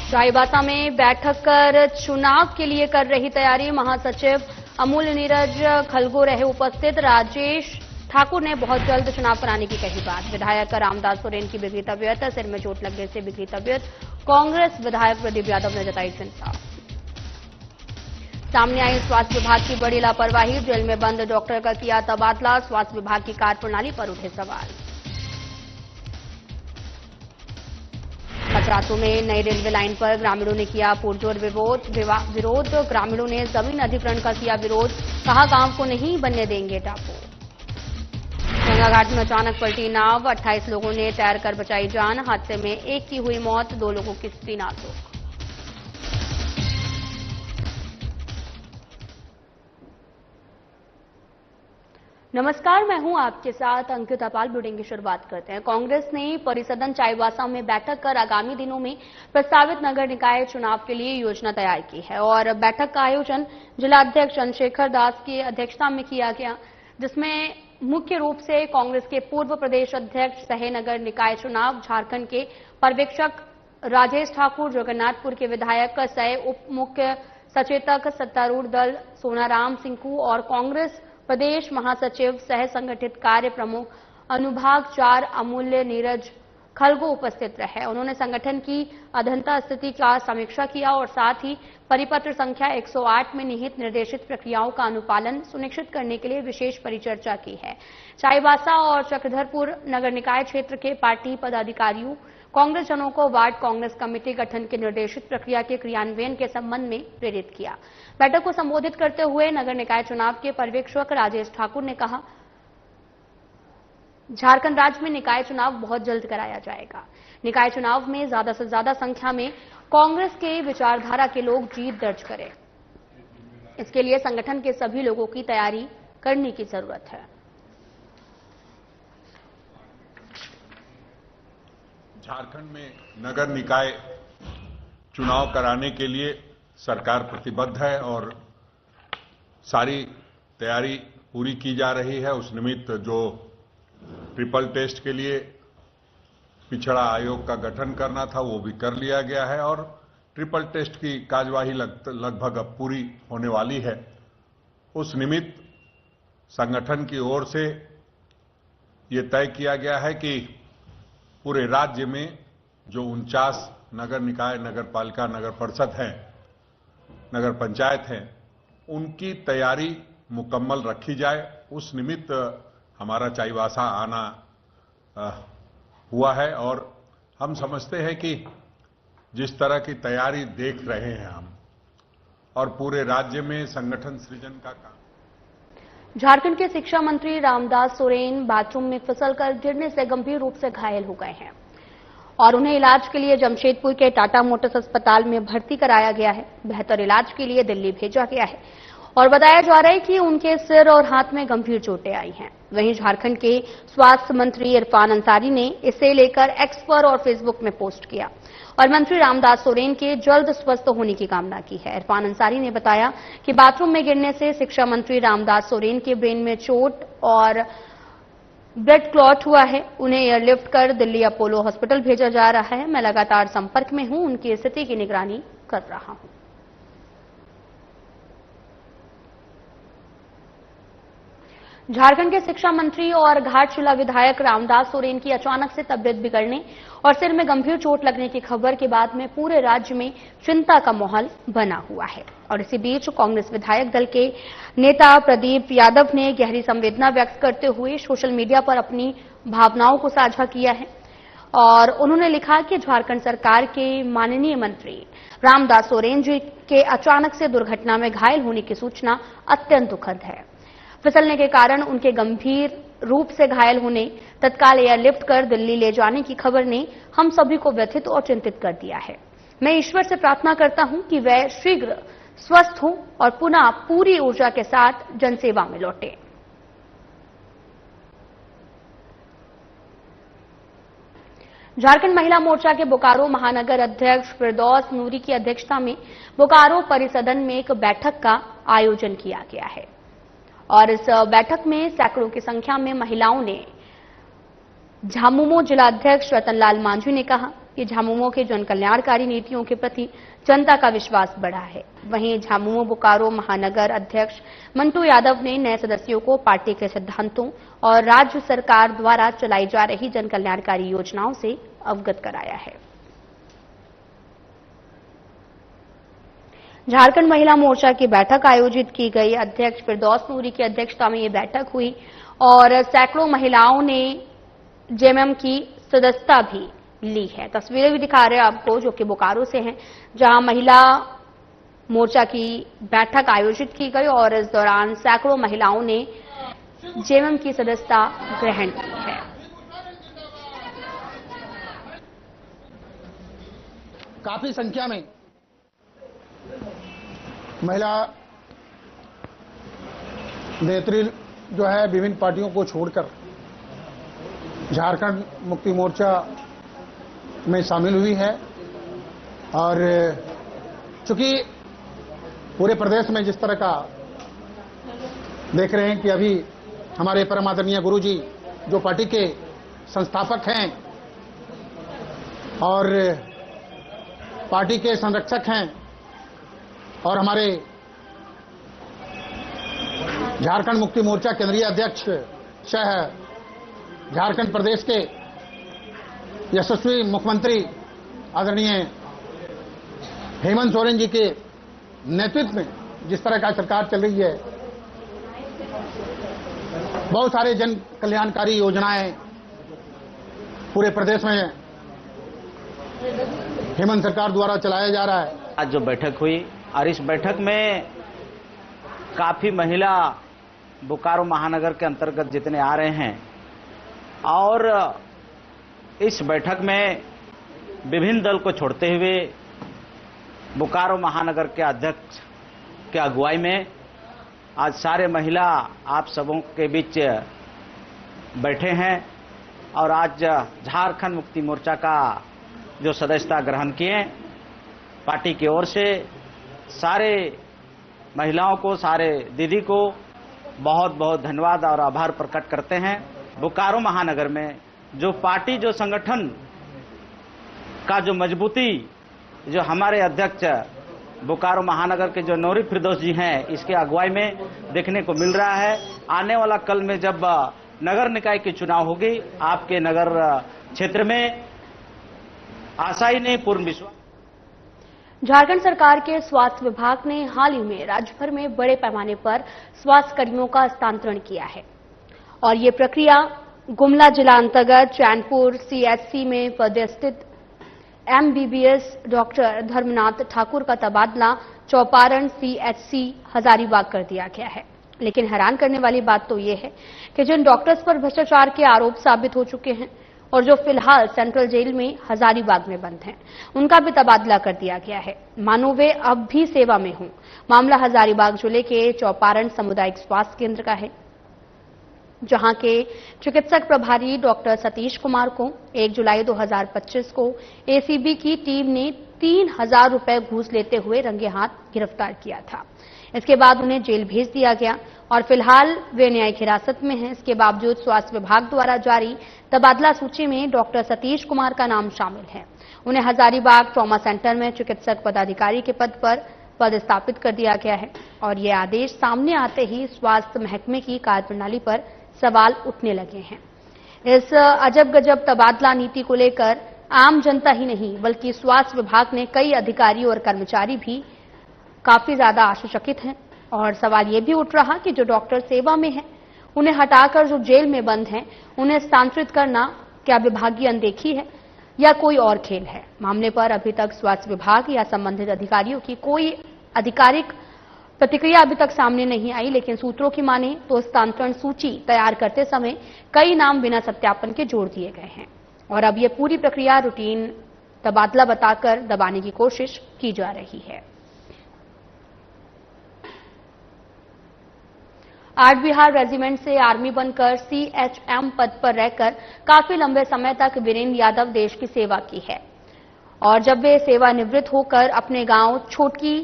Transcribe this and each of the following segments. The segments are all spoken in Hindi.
चाईबासा में बैठक कर चुनाव के लिए कर रही तैयारी। महासचिव अमूल्य नीरज खलगो रहे उपस्थित। राजेश ठाकुर ने बहुत जल्द चुनाव कराने की कही बात। विधायक रामदास सोरेन की बिगड़ी तबीयत, सिर में चोट लगने से बिगड़ी तबीयत। कांग्रेस विधायक प्रदीप यादव ने जताई चिंता। सामने आई स्वास्थ्य विभाग की बड़ी लापरवाही। जेल में बंद डॉक्टर का किया तबादला। स्वास्थ्य विभाग की कार्यप्रणाली पर उठे सवाल। पचरातू में नई रेलवे लाइन पर ग्रामीणों ने किया पुरजोर विरोध। ग्रामीणों ने जमीन अधिग्रहण का किया विरोध। कहा गांव को नहीं बनने देंगे टापू। गंगा घाट में अचानक पलटी नाव। 28 लोगों ने तैरकर बचाई जान। हादसे में एक की हुई मौत, 2 लोगों की स्थिति नाजुक। नमस्कार, मैं हूं आपके साथ अंकिता पाल। बुलेटिन की शुरुआत करते हैं। कांग्रेस ने परिसदन चाईबासा में बैठक कर आगामी दिनों में प्रस्तावित नगर निकाय चुनाव के लिए योजना तैयार की है और बैठक का आयोजन जिलाध्यक्ष चंद्रशेखर दास की अध्यक्षता में किया गया, जिसमें मुख्य रूप से कांग्रेस के पूर्व प्रदेश अध्यक्ष सह नगर निकाय चुनाव, झारखंड के पर्यवेक्षक राजेश ठाकुर, जगन्नाथपुर के विधायक सह उप मुख्य सचेतक सत्तारूढ़ दल सोनाराम सिंकू और कांग्रेस प्रदेश महासचिव सह संगठित कार्य प्रमुख अनुभाग 4 अमूल्य नीरज खलगो उपस्थित रहे। उन्होंने संगठन की अधंता स्थिति का समीक्षा किया और साथ ही परिपत्र संख्या 108 में निहित निर्देशित प्रक्रियाओं का अनुपालन सुनिश्चित करने के लिए विशेष परिचर्चा की है। चाईबासा और चक्रधरपुर नगर निकाय क्षेत्र के पार्टी पदाधिकारियों, कांग्रेस जनों को वार्ड कांग्रेस कमेटी गठन की निर्देशित प्रक्रिया के क्रियान्वयन के संबंध में प्रेरित किया। बैठक को संबोधित करते हुए नगर निकाय चुनाव के पर्यवेक्षक राजेश ठाकुर ने कहा, झारखंड राज्य में निकाय चुनाव बहुत जल्द कराया जाएगा। निकाय चुनाव में ज्यादा से ज्यादा संख्या में कांग्रेस के विचारधारा के लोग जीत दर्ज करें। इसके लिए संगठन के सभी लोगों की तैयारी करने की जरूरत है। झारखंड में नगर निकाय चुनाव कराने के लिए सरकार प्रतिबद्ध है और सारी तैयारी पूरी की जा रही है। उस निमित्त जो ट्रिपल टेस्ट के लिए पिछड़ा आयोग का गठन करना था वो भी कर लिया गया है और ट्रिपल टेस्ट की कार्यवाही लगभग अब पूरी होने वाली है। उस निमित्त संगठन की ओर से ये तय किया गया है कि पूरे राज्य में जो 49 नगर निकाय, नगर पालिका, नगर परिषद हैं, नगर पंचायत हैं, उनकी तैयारी मुकम्मल रखी जाए। उस निमित्त हमारा चाईबासा आना हुआ है और हम समझते हैं कि जिस तरह की तैयारी देख रहे हैं हम और पूरे राज्य में संगठन सृजन का काम। झारखंड के शिक्षा मंत्री रामदास सोरेन बाथरूम में फिसलकर गिरने से गंभीर रूप से घायल हो गए हैं और उन्हें इलाज के लिए जमशेदपुर के टाटा मोटर्स अस्पताल में भर्ती कराया गया है। बेहतर इलाज के लिए दिल्ली भेजा गया है और बताया जा रहा है कि उनके सिर और हाथ में गंभीर चोटें आई हैं। वहीं झारखंड के स्वास्थ्य मंत्री इरफान अंसारी ने इसे लेकर एक्स पर और फेसबुक में पोस्ट किया और मंत्री रामदास सोरेन के जल्द स्वस्थ होने की कामना की है। इरफान अंसारी ने बताया कि बाथरूम में गिरने से शिक्षा मंत्री रामदास सोरेन के ब्रेन में चोट और ब्लड क्लॉट हुआ है। उन्हें एयरलिफ्ट कर दिल्ली अपोलो हॉस्पिटल भेजा जा रहा है। मैं लगातार संपर्क में हूं, उनकी स्थिति की निगरानी कर रहा हूं। झारखंड के शिक्षा मंत्री और घाटशिला विधायक रामदास सोरेन की अचानक से तबियत बिगड़ने और सिर में गंभीर चोट लगने की खबर के बाद में पूरे राज्य में चिंता का माहौल बना हुआ है और इसी बीच कांग्रेस विधायक दल के नेता प्रदीप यादव ने गहरी संवेदना व्यक्त करते हुए सोशल मीडिया पर अपनी भावनाओं को साझा किया है और उन्होंने लिखा कि झारखंड सरकार के माननीय मंत्री रामदास सोरेन जी के अचानक से दुर्घटना में घायल होने की सूचना अत्यंत दुखद है। फिसलने के कारण उनके गंभीर रूप से घायल होने, तत्काल एयरलिफ्ट कर दिल्ली ले जाने की खबर ने हम सभी को व्यथित और चिंतित कर दिया है। मैं ईश्वर से प्रार्थना करता हूं कि वह शीघ्र स्वस्थ हो और पुनः पूरी ऊर्जा के साथ जनसेवा में लौटे। झारखंड महिला मोर्चा के बोकारो महानगर अध्यक्ष फिरदौस नूरी की अध्यक्षता में बोकारो परिसदन में एक बैठक का आयोजन किया गया है और इस बैठक में सैकड़ों की संख्या में महिलाओं ने झामुमो जिलाध्यक्ष रतनलाल मांझी ने कहा कि झामुमो के जन कल्याणकारी नीतियों के प्रति जनता का विश्वास बढ़ा है। वहीं झामुमो बोकारो महानगर अध्यक्ष मंटू यादव ने नए सदस्यों को पार्टी के सिद्धांतों और राज्य सरकार द्वारा चलाई जा रही जन कल्याणकारी योजनाओं से अवगत कराया है। झारखंड महिला मोर्चा की बैठक आयोजित की गई। अध्यक्ष फिरदौस नूरी की अध्यक्षता में ये बैठक हुई और सैकड़ों महिलाओं ने जेएमएम की सदस्यता भी ली है। तस्वीरें भी दिखा रहे हैं आपको, जो कि बोकारो से हैं, जहां महिला मोर्चा की बैठक आयोजित की गई और इस दौरान सैकड़ों महिलाओं ने जेएमएम की सदस्यता ग्रहण की है। काफी संख्या में महिला नेत्री जो है विभिन्न पार्टियों को छोड़कर झारखंड मुक्ति मोर्चा में शामिल हुई है और चूंकि पूरे प्रदेश में जिस तरह का देख रहे हैं कि अभी हमारे परम आदरणीय गुरु जी जो पार्टी के संस्थापक हैं और पार्टी के संरक्षक हैं और हमारे झारखंड मुक्ति मोर्चा केंद्रीय अध्यक्ष सह झारखंड प्रदेश के यशस्वी मुख्यमंत्री आदरणीय हेमंत सोरेन जी के नेतृत्व में जिस तरह का सरकार चल रही है, बहुत सारे जन कल्याणकारी योजनाएं पूरे प्रदेश में हेमंत सरकार द्वारा चलाया जा रहा है। आज जो बैठक हुई और इस बैठक में काफी महिला बोकारो महानगर के अंतर्गत जितने आ रहे हैं और इस बैठक में विभिन्न दल को छोड़ते हुए बोकारो महानगर के अध्यक्ष के अगुवाई में आज सारे महिला आप सबों के बीच बैठे हैं और आज झारखंड मुक्ति मोर्चा का जो सदस्यता ग्रहण किए पार्टी की ओर से सारे महिलाओं को, सारे दीदी को बहुत बहुत धन्यवाद और आभार प्रकट करते हैं। बोकारो महानगर में जो पार्टी, जो संगठन का जो मजबूती, जो हमारे अध्यक्ष बोकारो महानगर के जो नूरी फिरदौस जी हैं, इसके अगुवाई में देखने को मिल रहा है। आने वाला कल में जब नगर निकाय की चुनाव होगी, आपके नगर क्षेत्र में आशा ही नहीं पूर्ण विश्वास। झारखंड सरकार के स्वास्थ्य विभाग ने हाल ही में राज्य भर में बड़े पैमाने पर स्वास्थ्य कर्मियों का हस्तांतरण किया है और ये प्रक्रिया गुमला जिला अंतर्गत चैनपुर सीएचसी में पदस्थित एमबीबीएस डॉक्टर धर्मनाथ ठाकुर का तबादला चौपारण सीएचसी हजारीबाग कर दिया गया है। लेकिन हैरान करने वाली बात तो ये है कि जिन डॉक्टर्स पर भ्रष्टाचार के आरोप साबित हो चुके हैं और जो फिलहाल सेंट्रल जेल में हजारीबाग में बंद हैं, उनका भी तबादला कर दिया गया है, मानो वे अब भी सेवा में हों। मामला हजारीबाग जिले के चौपारण सामुदायिक स्वास्थ्य केंद्र का है, जहां के चिकित्सक प्रभारी डॉक्टर सतीश कुमार को 1 जुलाई 2025 को एसीबी की टीम ने 3000 रुपए घूस लेते हुए रंगे हाथ गिरफ्तार किया था। इसके बाद उन्हें जेल भेज दिया गया और फिलहाल वे न्यायिक हिरासत में हैं। इसके बावजूद स्वास्थ्य विभाग द्वारा जारी तबादला सूची में डॉक्टर सतीश कुमार का नाम शामिल है। उन्हें हजारीबाग ट्रॉमा सेंटर में चिकित्सक पदाधिकारी के पद पर पदस्थापित कर दिया गया है और ये आदेश सामने आते ही स्वास्थ्य महकमे की कार्यप्रणाली पर सवाल उठने लगे हैं। इस अजब गजब तबादला नीति को लेकर आम जनता ही नहीं बल्कि स्वास्थ्य विभाग ने कई अधिकारी और कर्मचारी भी काफी ज्यादा आश्चर्यचकित हैं और सवाल ये भी उठ रहा कि जो डॉक्टर सेवा में हैं, उन्हें हटाकर जो जेल में बंद हैं, उन्हें स्थानांतरित करना क्या विभागीय अनदेखी है या कोई और खेल है। मामले पर अभी तक स्वास्थ्य विभाग या संबंधित अधिकारियों की कोई आधिकारिक प्रतिक्रिया अभी तक सामने नहीं आई, लेकिन सूत्रों की माने तो स्थानांतरण सूची तैयार करते समय कई नाम बिना सत्यापन के जोड़ दिए गए हैं और अब ये पूरी प्रक्रिया रूटीन तबादला बताकर दबाने की कोशिश की जा रही है। आर्ट बिहार रेजिमेंट से आर्मी बनकर सीएचएम पद पर रहकर काफी लंबे समय तक वीरेंद्र यादव देश की सेवा की है और जब वे सेवानिवृत्त होकर अपने गांव छोटकी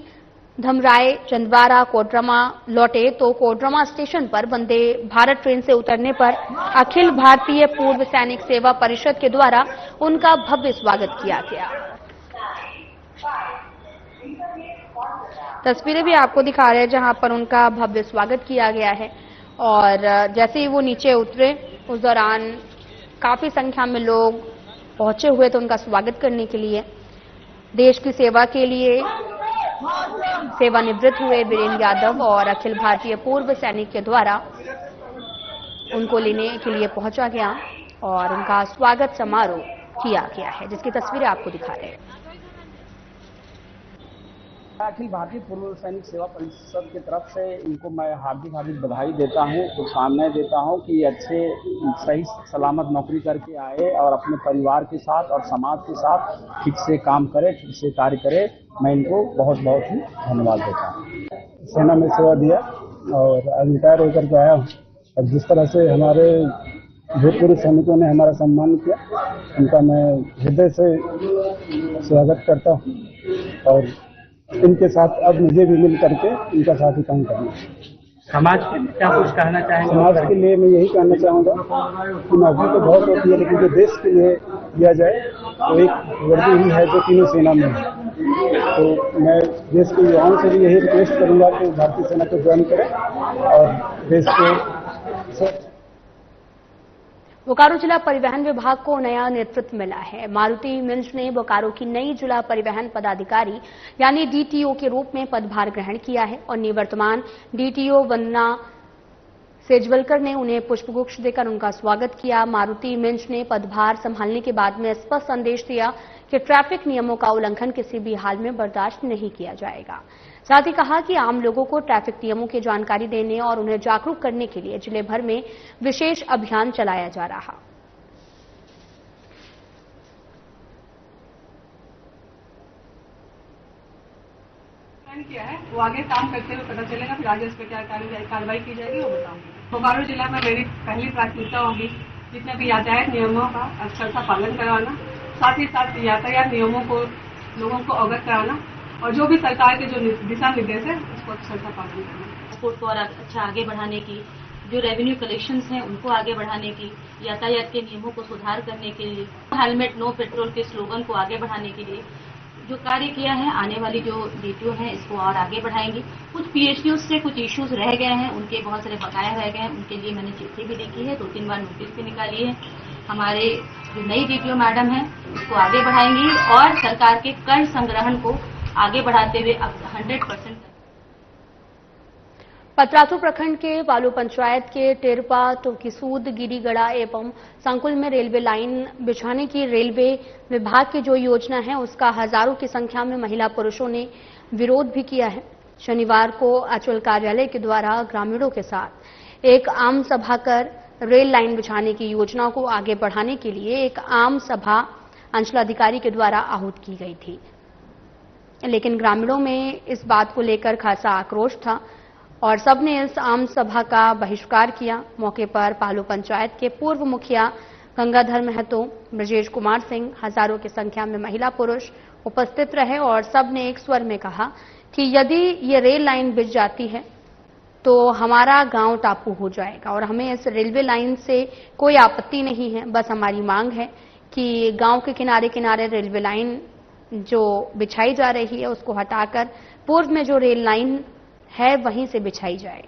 धमराय, चंदवारा, कोडरमा लौटे तो कोडरमा स्टेशन पर वंदे भारत ट्रेन से उतरने पर अखिल भारतीय पूर्व सैनिक सेवा परिषद के द्वारा उनका भव्य स्वागत किया गया। तस्वीरें भी आपको दिखा रहे हैं जहां पर उनका भव्य स्वागत किया गया है और जैसे ही वो नीचे उतरे उस दौरान काफी संख्या में लोग पहुंचे हुए थे उनका स्वागत करने के लिए। देश की सेवा के लिए सेवानिवृत्त हुए वीरेंद्र यादव और अखिल भारतीय पूर्व सैनिक के द्वारा उनको लेने के लिए पहुंचा गया और उनका स्वागत समारोह किया गया है, जिसकी तस्वीरें आपको दिखा रहे हैं। अखिल भारतीय पूर्व सैनिक सेवा परिषद की तरफ से इनको मैं हार्दिक बधाई देता हूं, शुभकामनाएं देता हूं कि अच्छे सही सलामत नौकरी करके आए और अपने परिवार के साथ और समाज के साथ ठीक से काम करे, ठीक से कार्य करे। मैं इनको बहुत बहुत ही धन्यवाद देता हूँ। सेना में सेवा दिया और रिटायर होकर के आया हूँ और जिस तरह से हमारे भूतपूर्व सैनिकों ने हमारा सम्मान किया उनका मैं हृदय से स्वागत करता हूँ और इनके साथ अब मुझे भी मिल करके इनका साथ ही काम करना। समाज के लिए क्या कुछ कहना चाहेंगे? समाज के लिए मैं यही कहना चाहूँगा कि नौकरी तो बहुत होती है लेकिन जो देश के लिए दिया जाए तो एक वर्दी ही है जो तीनों सेना में है। तो मैं देश के युवाओं से भी यही रिक्वेस्ट करूँगा कि भारतीय सेना को ज्वाइन करें और देश को। बोकारो जिला परिवहन विभाग को नया नेतृत्व मिला है। मारुति मिंज ने बोकारो की नई जिला परिवहन पदाधिकारी यानी डीटीओ के रूप में पदभार ग्रहण किया है और निवर्तमान डीटीओ वंदना सेजवलकर ने उन्हें पुष्पगुच्छ देकर उनका स्वागत किया। मारुति मिंज ने पदभार संभालने के बाद में स्पष्ट संदेश दिया कि ट्रैफिक नियमों का उल्लंघन किसी भी हाल में बर्दाश्त नहीं किया जाएगा। साथ ही कहा कि आम लोगों को ट्रैफिक नियमों की जानकारी देने और उन्हें जागरूक करने के लिए जिले भर में विशेष अभियान चलाया जा रहा। किया है वो आगे काम करते हुए पता चलेगा, फिर आगे उस पर क्या कार्रवाई की जाएगी वो बताऊंगी। बोकारो जिला में मेरी पहली प्राथमिकता होगी जितने भी यातायात नियमों का अक्षर सा पालन करवाना, साथ ही साथ यातायात नियमों को लोगों को अवगत कराना और जो भी सरकार के जो दिशा निर्देश है उसको अक्षर सा पालन करना। ट्रांसपोर्ट को और अच्छा आगे बढ़ाने की, जो रेवेन्यू कलेक्शंस हैं उनको आगे बढ़ाने की, यातायात के नियमों को सुधार करने के लिए, हेलमेट नो पेट्रोल के स्लोगन को आगे बढ़ाने के लिए जो कार्य किया है, आने वाली जो डीटीओ हैं इसको और आगे बढ़ाएंगे। कुछ पीएचडीओ से कुछ इश्यूज रह गए हैं, उनके बहुत सारे बकाया रह गए हैं, उनके लिए मैंने चिट्ठी भी लिखी है, 2-3 बार नोटिस भी निकाली है। हमारे जो नई डीटीओ मैडम है उसको आगे बढ़ाएंगी और सरकार के कर संग्रहण को आगे बढ़ाते हुए 100%। पतरातू प्रखंड के बालू पंचायत के टेरपा, टोकीसूद, गिरीगढ़ा एवं संकुल में रेलवे लाइन बिछाने की रेलवे विभाग की जो योजना है उसका हजारों की संख्या में महिला पुरुषों ने विरोध भी किया है। शनिवार को अंचल कार्यालय के द्वारा ग्रामीणों के साथ एक आम सभा कर रेल लाइन बिछाने की योजना को आगे बढ़ाने के लिए एक आम सभा अंचलाधिकारी के द्वारा आहूत की गई थी, लेकिन ग्रामीणों में इस बात को लेकर खासा आक्रोश था और सबने इस आम सभा का बहिष्कार किया। मौके पर पालू पंचायत के पूर्व मुखिया गंगाधर महतो, ब्रजेश कुमार सिंह, हजारों की संख्या में महिला पुरुष उपस्थित रहे और सबने एक स्वर में कहा कि यदि ये रेल लाइन बिछ जाती है तो हमारा गांव टापू हो जाएगा और हमें इस रेलवे लाइन से कोई आपत्ति नहीं है। बस हमारी मांग है कि गांव के किनारे किनारे रेलवे लाइन जो बिछाई जा रही है उसको हटाकर पूर्व में जो रेल लाइन है वहीं से बिछाई जाए।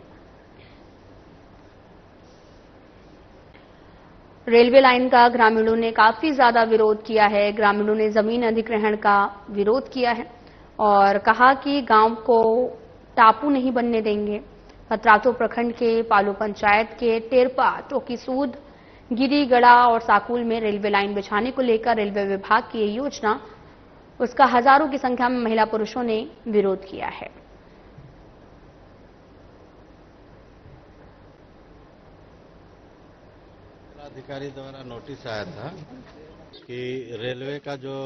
रेलवे लाइन का ग्रामीणों ने काफी ज्यादा विरोध किया है। ग्रामीणों ने जमीन अधिग्रहण का विरोध किया है और कहा कि गांव को टापू नहीं बनने देंगे। पतरातू प्रखंड के पालू पंचायत के टेरपा, टोकीसूद, गिरीगढ़ा और साकुल में रेलवे लाइन बिछाने को लेकर रेलवे विभाग की ये योजना, उसका हजारों की संख्या में महिला पुरुषों ने विरोध किया है। अधिकारी द्वारा नोटिस आया था कि रेलवे का जो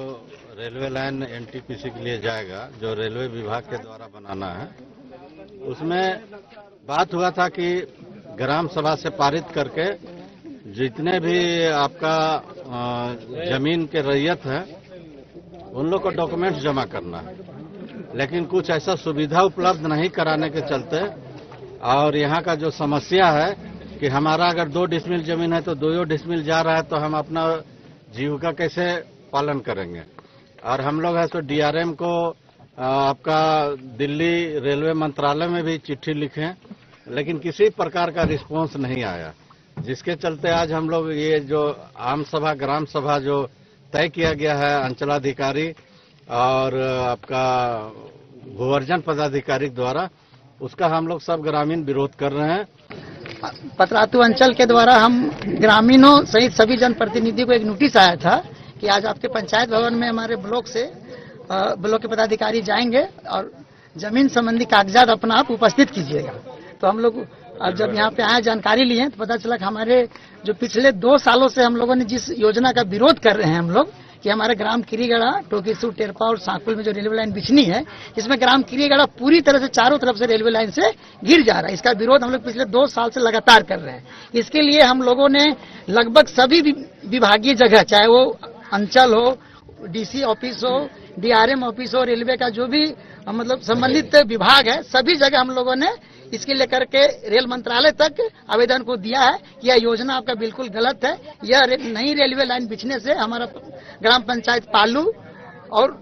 रेलवे लाइन एनटीपीसी के लिए जाएगा, जो रेलवे विभाग के द्वारा बनाना है, उसमें बात हुआ था कि ग्राम सभा से पारित करके जितने भी आपका जमीन के रैयत है उन लोग को डॉक्यूमेंट्स जमा करना है लेकिन कुछ ऐसा सुविधा उपलब्ध नहीं कराने के चलते और यहाँ का जो समस्या है कि हमारा अगर 2 डिसमिल जमीन है तो 2 डिसमिल जा रहा है तो हम अपना जीविका कैसे पालन करेंगे। और हम लोग है तो डीआरएम को आपका दिल्ली रेलवे मंत्रालय में भी चिट्ठी लिखे, लेकिन किसी प्रकार का रिस्पांस नहीं आया, जिसके चलते आज हम लोग ये जो आम सभा ग्राम सभा जो तय किया गया है अंचलाधिकारी और आपका भूअर्जन पदाधिकारी द्वारा, उसका हम लोग सब ग्रामीण विरोध कर रहे हैं। पतरातू अंचल के द्वारा हम ग्रामीणों सहित सभी जनप्रतिनिधि को एक नोटिस आया था कि आज आपके पंचायत भवन में हमारे ब्लॉक के पदाधिकारी जाएंगे और जमीन संबंधी कागजात अपना आप उपस्थित कीजिएगा। तो हम लोग जब यहाँ पे आए जानकारी लिए तो पता चला कि हमारे जो पिछले 2 सालों से हम लोगों ने जिस योजना का विरोध कर रहे हैं हम लोग कि हमारे ग्राम किरीगढ़ा, टोकीसू, टेरपा और सांकुल में जो रेलवे लाइन बिछनी है, इसमें ग्राम किरीगढ़ा पूरी तरह से चारों तरफ से रेलवे लाइन से गिर जा रहा है। इसका विरोध हम लोग पिछले 2 साल से लगातार कर रहे हैं। इसके लिए हम लोगों ने लगभग सभी विभागीय जगह, चाहे वो अंचल हो, डीसी ऑफिस हो, डीआरएम ऑफिस हो, रेलवे का जो भी मतलब संबंधित विभाग है, सभी जगह हम लोगों ने इसके लेकर के रेल मंत्रालय तक आवेदन को दिया है कि यह योजना आपका बिल्कुल गलत है। यह नई रेलवे लाइन बिछने से हमारा ग्राम पंचायत पालू और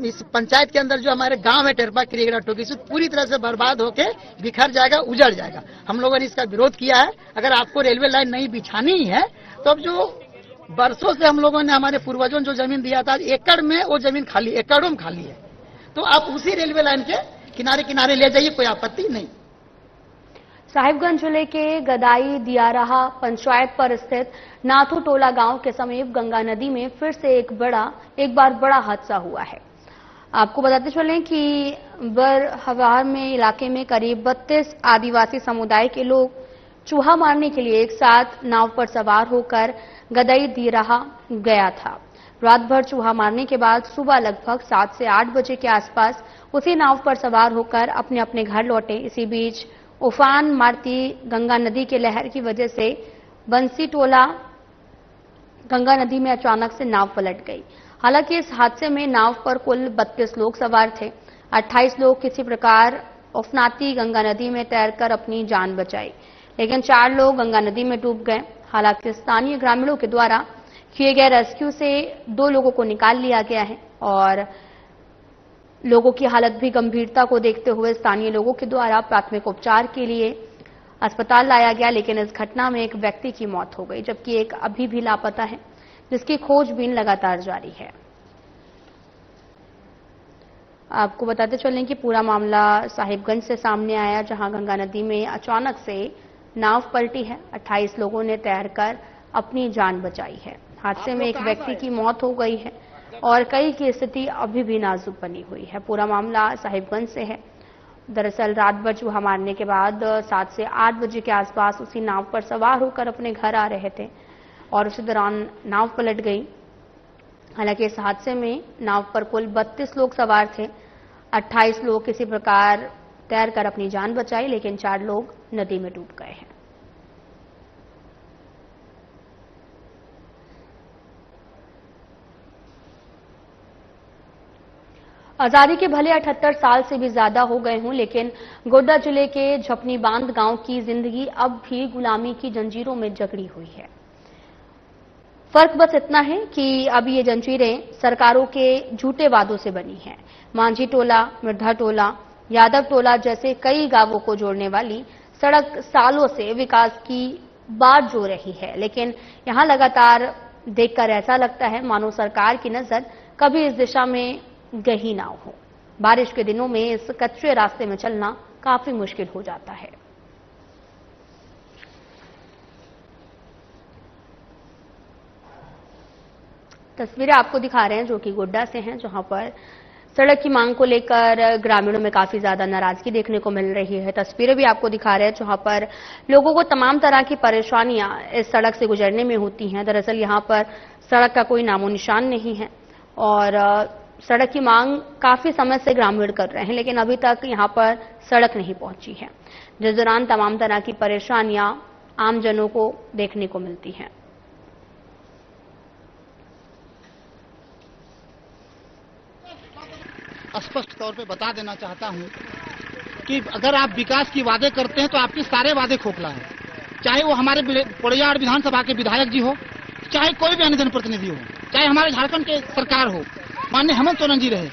इस पंचायत के अंदर जो हमारे गांव है टेरपा, किरीगढ़ा, टोकीसू पूरी तरह से बर्बाद होके बिखर जाएगा, उजड़ जाएगा। हम लोगों ने इसका विरोध किया है। अगर आपको रेलवे लाइन नहीं बिछानी ही है तो अब जो बरसों से हम लोगों ने हमारे पूर्वजों जो जमीन दिया था, एकड़ में वो जमीन खाली, एकड़ों में खाली है, तो आप उसी रेलवे लाइन के किनारे किनारे ले जाइए, कोई आपत्ति नहीं। साहिबगंज जिले के गदाई दियाराहा पंचायत पर स्थित नाथू टोला गांव के समीप गंगा नदी में फिर से एक बार बड़ा हादसा हुआ है। आपको बताते चलें कि बरहवार में इलाके में करीब 32 आदिवासी समुदाय के लोग चूहा मारने के लिए एक साथ नाव पर सवार होकर गदाई दियाराहा गया था। रात भर चूहा मारने के बाद सुबह लगभग 7 से 8 बजे के आसपास उसी नाव पर सवार होकर अपने अपने घर लौटे। इसी बीच उफान मारती गंगा नदी के लहर की वजह से बंसी टोला गंगा नदी में अचानक से नाव पलट गई। हालांकि इस हादसे में नाव पर कुल 32 लोग सवार थे। 28 लोग किसी प्रकार उफनाती गंगा नदी में तैरकर अपनी जान बचाई, लेकिन 4 लोग गंगा नदी में डूब गए। हालांकि स्थानीय ग्रामीणों के द्वारा किए गए रेस्क्यू से 2 लोगों को निकाल लिया गया है और लोगों की हालत भी गंभीरता को देखते हुए स्थानीय लोगों के द्वारा प्राथमिक उपचार के लिए अस्पताल लाया गया, लेकिन इस घटना में एक व्यक्ति की मौत हो गई, जबकि एक अभी भी लापता है, जिसकी खोजबीन लगातार जारी है। आपको बताते चलें कि पूरा मामला साहिबगंज से सामने आया, जहां गंगा नदी में अचानक से नाव पलटी है। 28 लोगों ने तैरकर अपनी जान बचाई है। हादसे में एक व्यक्ति की मौत हो गई है और कई की स्थिति अभी भी नाजुक बनी हुई है। पूरा मामला साहिबगंज से है। दरअसल रात भर चूहा मारने के बाद 7 से 8 बजे के आसपास उसी नाव पर सवार होकर अपने घर आ रहे थे और उसी दौरान नाव पलट गई। हालांकि इस हादसे में नाव पर कुल 32 लोग सवार थे। 28 लोग किसी प्रकार तैरकर अपनी जान बचाई, लेकिन 4 लोग नदी में डूब गए हैं। आजादी के भले 78 साल से भी ज्यादा हो गए हों, लेकिन गोड्डा जिले के झपनी बांध गांव की जिंदगी अब भी गुलामी की जंजीरों में जकड़ी हुई है। फर्क बस इतना है कि अब ये जंजीरें सरकारों के झूठे वादों से बनी हैं। मांझी टोला, मिर्धा टोला, यादव टोला जैसे कई गांवों को जोड़ने वाली सड़क सालों से विकास की बात जो रही है, लेकिन यहां लगातार देखकर ऐसा लगता है मानो सरकार की नजर कभी इस दिशा में गही ना हो। बारिश के दिनों में इस कच्चे रास्ते में चलना काफी मुश्किल हो जाता है। तस्वीरें आपको दिखा रहे हैं जो कि गोड्डा से हैं, जहां पर सड़क की मांग को लेकर ग्रामीणों में काफी ज्यादा नाराजगी देखने को मिल रही है। तस्वीरें भी आपको दिखा रहे हैं जहां पर लोगों को तमाम तरह की परेशानियां इस सड़क से गुजरने में होती हैं। दरअसल यहां पर सड़क का कोई नामो निशान नहीं है और सड़क की मांग काफी समय से ग्रामीण कर रहे हैं, लेकिन अभी तक यहां पर सड़क नहीं पहुंची है, जिस दौरान तमाम तरह की परेशानियां आमजनों को देखने को मिलती हैं। स्पष्ट तौर पे बता देना चाहता हूँ कि अगर आप विकास की वादे करते हैं तो आपके सारे वादे खोखला है, चाहे वो हमारे पोड़ैयाहाट विधानसभा के विधायक जी हो, चाहे कोई भी अन्य जनप्रतिनिधि हो, चाहे हमारे झारखंड के सरकार हो, माननीय हेमंत सोरेन जी रहे।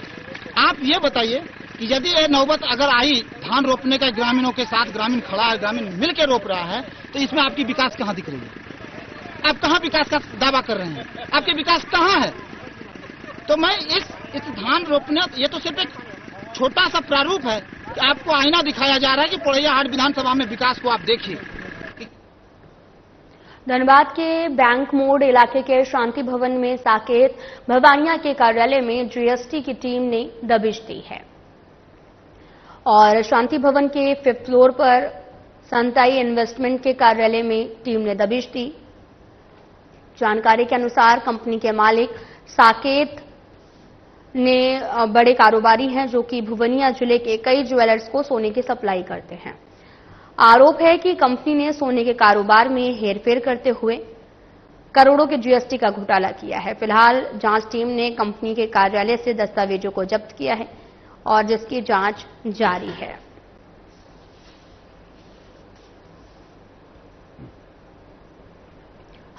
आप ये बताइए कि यदि ये नौबत अगर आई धान रोपने का, ग्रामीणों के साथ ग्रामीण खड़ा है, ग्रामीण मिलकर रोप रहा है, तो इसमें आपकी विकास कहाँ दिख रही है? आप कहाँ विकास का दावा कर रहे हैं? आपके विकास कहाँ है? तो मैं इस धान रोपने, ये तो सिर्फ एक छोटा सा प्रारूप है कि आपको आईना दिखाया जा रहा है कि पोड़ैयाहाट विधानसभा में विकास को आप देखिए। धनबाद के बैंक मोड़ इलाके के शांति भवन में साकेत भवानिया के कार्यालय में जीएसटी की टीम ने दबिश दी है और शांति भवन के 5th फ्लोर पर संताई इन्वेस्टमेंट के कार्यालय में टीम ने दबिश दी। जानकारी के अनुसार कंपनी के मालिक साकेत ने बड़े कारोबारी हैं जो कि भुवनिया जिले के कई ज्वेलर्स को सोने की सप्लाई करते हैं। आरोप है कि कंपनी ने सोने के कारोबार में हेरफेर करते हुए करोड़ों के जीएसटी का घोटाला किया है। फिलहाल जांच टीम ने कंपनी के कार्यालय से दस्तावेजों को जब्त किया है और जिसकी जांच जारी है।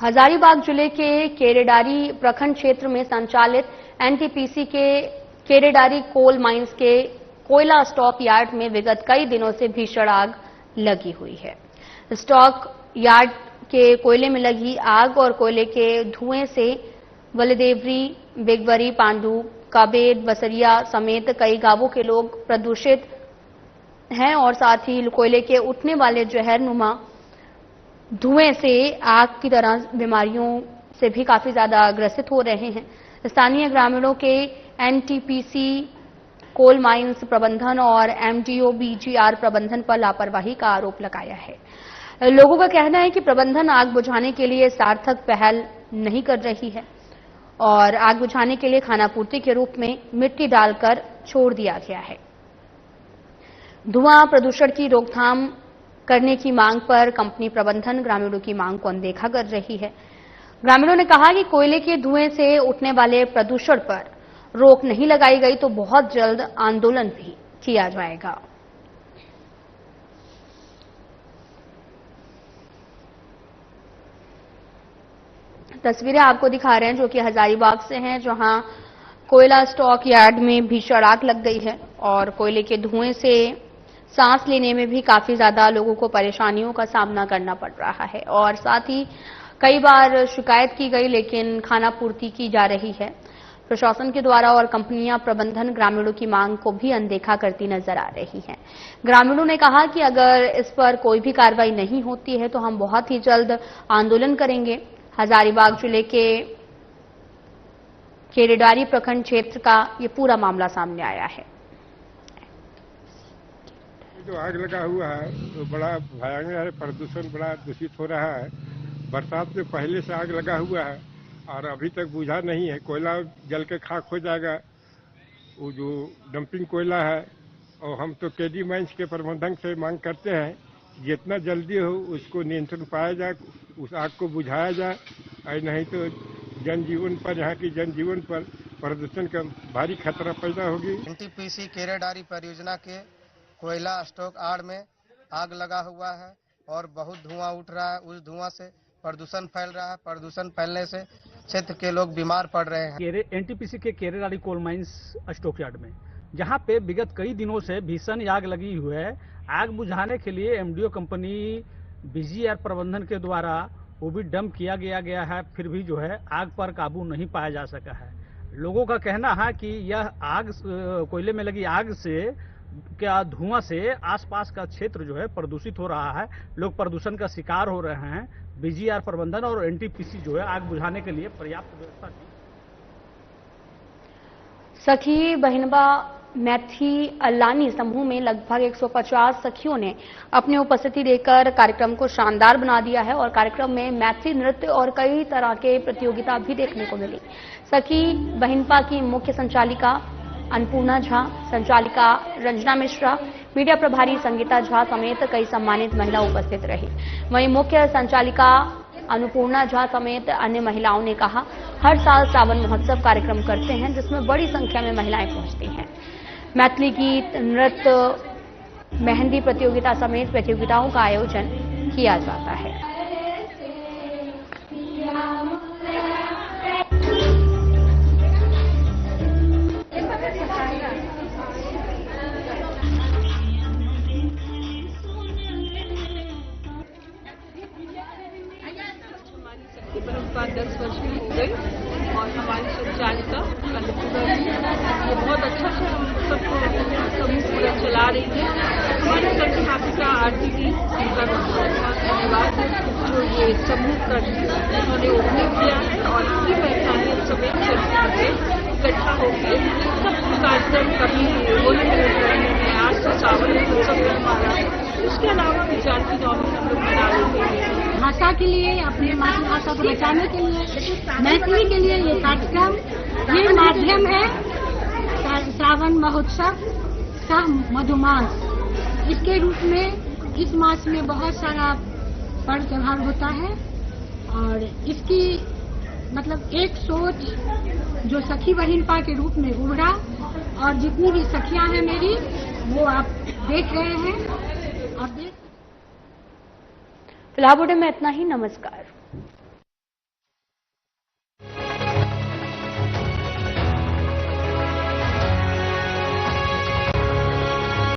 हजारीबाग जिले के केरेडारी प्रखंड क्षेत्र में संचालित एनटीपीसी के केरेडारी कोल माइंस के कोयला स्टॉक यार्ड में विगत कई दिनों से भीषण आग लगी हुई है। स्टॉक यार्ड के कोयले में लगी आग और कोयले के धुएं से वलदेवरी, बेगवरी, पांडू, काबेद, बसरिया समेत कई गांवों के लोग प्रदूषित हैं और साथ ही कोयले के उठने वाले जहरनुमा धुएं से आग की तरह बीमारियों से भी काफी ज्यादा ग्रसित हो रहे हैं। स्थानीय ग्रामीणों के एनटीपीसी कोल माइंस प्रबंधन और एमडीओ बीजीआर प्रबंधन पर लापरवाही का आरोप लगाया है। लोगों का कहना है कि प्रबंधन आग बुझाने के लिए सार्थक पहल नहीं कर रही है और आग बुझाने के लिए खानापूर्ति के रूप में मिट्टी डालकर छोड़ दिया गया है। धुआं प्रदूषण की रोकथाम करने की मांग पर कंपनी प्रबंधन ग्रामीणों की मांग को अनदेखा कर रही है। ग्रामीणों ने कहा कि कोयले के धुएं से उठने वाले प्रदूषण पर रोक नहीं लगाई गई तो बहुत जल्द आंदोलन भी किया जाएगा। तस्वीरें आपको दिखा रहे हैं जो कि हजारीबाग से हैं, जहां कोयला स्टॉक यार्ड में भीषण आग लग गई है और कोयले के धुएं से सांस लेने में भी काफी ज्यादा लोगों को परेशानियों का सामना करना पड़ रहा है और साथ ही कई बार शिकायत की गई लेकिन खानापूर्ति की जा रही है प्रशासन के द्वारा और कंपनियां प्रबंधन ग्रामीणों की मांग को भी अनदेखा करती नजर आ रही हैं। ग्रामीणों ने कहा कि अगर इस पर कोई भी कार्रवाई नहीं होती है तो हम बहुत ही जल्द आंदोलन करेंगे। हजारीबाग जिले के केरेडारी प्रखंड क्षेत्र का ये पूरा मामला सामने आया है। जो आग लगा हुआ है तो बड़ा भयानक है, प्रदूषण बड़ा दूषित हो रहा है। बरसात से पहले से आग लगा हुआ है और अभी तक बुझा नहीं है। कोयला जल के खाक हो जाएगा, वो जो डंपिंग कोयला है। और हम तो केडी माइंस के प्रबंधन से मांग करते हैं जितना जल्दी हो उसको नियंत्रण पाया जाए, उस आग को बुझाया जाए, और नहीं तो जनजीवन पर, यहाँ की जनजीवन पर प्रदूषण का भारी खतरा पैदा होगी। एनटीपीसी केरेडारी परियोजना के कोयला स्टॉक यार्ड में आग लगा हुआ है और बहुत धुआं उठ रहा है। उस धुआं से प्रदूषण फैल रहा है। प्रदूषण फैलने से क्षेत्र के लोग बीमार पड़ रहे हैं। एनटीपीसी के Keredari coal mines stock yard में जहां पे विगत कई दिनों से भीषण आग लगी हुई है, आग बुझाने के लिए एमडीओ कंपनी बीजीआर प्रबंधन के द्वारा वो भी डंप किया गया है, फिर भी जो है आग पर काबू नहीं पाया जा सका है। लोगों का कहना है कि यह आग, कोयले में लगी आग से क्या धुआं से आसपास का क्षेत्र जो है प्रदूषित हो रहा है, लोग प्रदूषण का शिकार हो रहे हैं। बीजीआर प्रबंधन और एनटीपीसी जो है आग बुझाने के लिए पर्याप्त व्यवस्था की। सखी बहिनबा मैथी अल्लानी समूह में लगभग 150 सखियों ने अपनी उपस्थिति देकर कार्यक्रम को शानदार बना दिया है और कार्यक्रम में मैथी नृत्य और कई तरह के प्रतियोगिता भी देखने को मिली। सखी बहिनपा की मुख्य संचालिका अन्नपूर्णा झा, संचालिका रंजना मिश्रा, मीडिया प्रभारी संगीता झा समेत कई सम्मानित महिला उपस्थित रही। वहीं मुख्य संचालिका अन्नपूर्णा झा समेत अन्य महिलाओं ने कहा, हर साल सावन महोत्सव कार्यक्रम करते हैं जिसमें बड़ी संख्या में महिलाएं पहुंचती हैं। मैथिली गीत, नृत्य, मेहंदी प्रतियोगिता समेत प्रतियोगिताओं का आयोजन किया जाता है। परंपरा 10 वर्ष की हो गई और हमारी संचालिका ये बहुत अच्छा से हम सबको समूह पूरा चला रही है। हमारे संस्थापिका आरती जी, उनका बहुत धन्यवाद है जो ये समूह कर उन्होंने ओपनिंग किया है और इसी पहचान समेत चलते इकट्ठा होकर सब कार्यक्रम कभी होली में आज से सावन में उत्सव में हमारा, इसके अलावा भी जानकी नवमी हम लोग मना लेते हैं। भाषा के लिए, अपनी मातृभाषा को बचाने के लिए, मैथिली के लिए ये कार्यक्रम, ये माध्यम है श्रावण महोत्सव का मधुमास। इसके रूप में इस मास में बहुत सारा पर्व त्योहार होता है और इसकी मतलब एक सोच जो सखी बहिनपा के रूप में उभरा और जितनी भी सखियां हैं मेरी वो आप देख रहे हैं। फिलहाल बुलेटिन में इतना ही। नमस्कार।